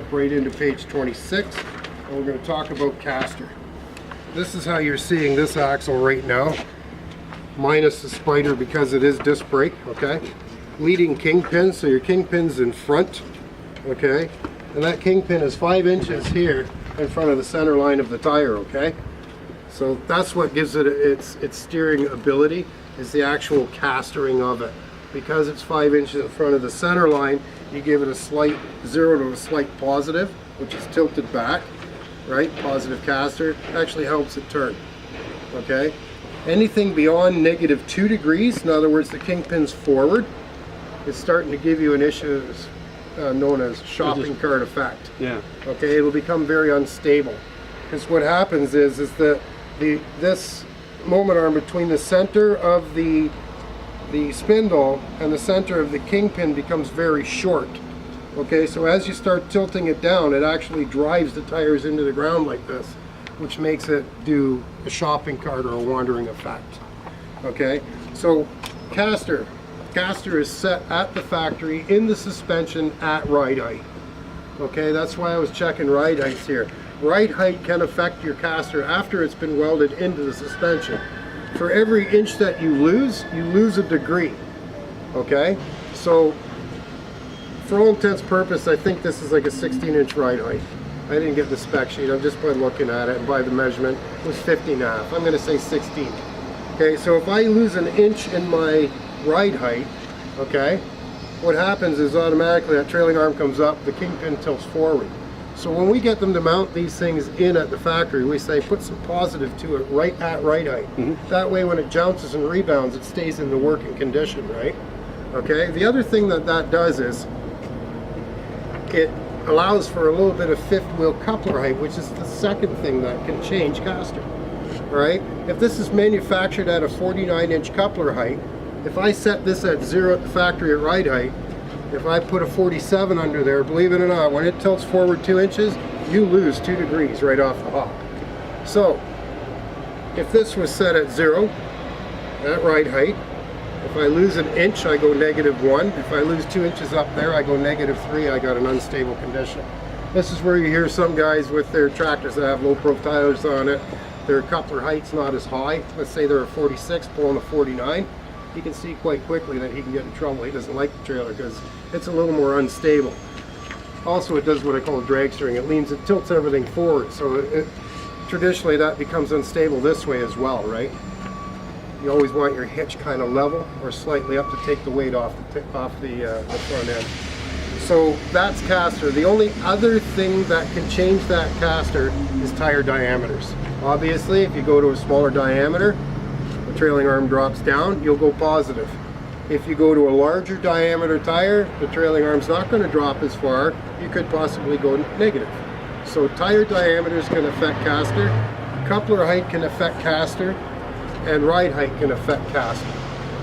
jump right into page 26, and we're going to talk about caster. This is how you're seeing this axle right now, minus the spider because it is disc brake, okay? Leading kingpin, so your kingpin's in front, okay? And that kingpin is 5 inches here in front of the center line of the tire, okay? So that's what gives it its steering ability, is the actual castering of it. Because it's 5 inches in front of the center line, you give it a slight 0 to a slight positive, which is tilted back, right? Positive caster actually helps it turn, okay? Anything beyond -2 degrees, in other words, the kingpin's forward, is starting to give you an issue known as shopping cart effect. Yeah. Okay, it'll become very unstable. Because what happens is that this moment arm between the center of the spindle and the center of the kingpin becomes very short. Okay, so as you start tilting it down, it actually drives the tires into the ground like this, which makes it do a shopping cart or a wandering effect. Okay, so caster is set at the factory in the suspension at ride height. Okay, that's why I was checking ride heights here. Ride height can affect your caster after it's been welded into the suspension. For every inch that you lose a degree. Okay, so for all intents and purposes, I think this is like a 16-inch ride height. I didn't get the spec sheet, I'm just by looking at it and by the measurement, it was 15.5. I'm going to say 16. Okay, so if I lose an inch in my ride height, okay, what happens is automatically that trailing arm comes up, the kingpin tilts forward. So when we get them to mount these things in at the factory, we say put some positive to it right at ride height. That way when it jounces and rebounds, it stays in the working condition, right? Okay, the other thing that does is it allows for a little bit of fifth wheel coupler height, which is the second thing that can change caster, right? If this is manufactured at a 49-inch coupler height, if I set this at 0 at the factory at ride height, if I put a 47 under there, believe it or not, when it tilts forward 2 inches, you lose 2 degrees right off the hop. So, if this was set at 0 at ride height, if I lose an inch, I go -1. If I lose 2 inches up there, I go -3. I got an unstable condition. This is where you hear some guys with their tractors that have low profile tires on it, their coupler height's not as high. Let's say they're a 46 pulling a 49. You can see quite quickly that he can get in trouble. He doesn't like the trailer because it's a little more unstable. Also, it does what I call drag steering. It tilts everything forward. So traditionally that becomes unstable this way as well, right? You always want your hitch kind of level or slightly up to take the weight off the front end. So that's caster. The only other thing that can change that caster is tire diameters. Obviously, if you go to a smaller diameter, the trailing arm drops down, you'll go positive. If you go to a larger diameter tire, the trailing arm's not going to drop as far. You could possibly go negative. So tire diameters can affect caster, coupler height can affect caster, and ride height can affect caster,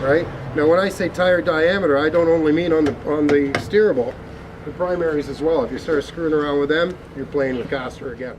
right? Now when I say tire diameter, I don't only mean on the steerable, the primaries as well. If you start screwing around with them, you're playing with caster again.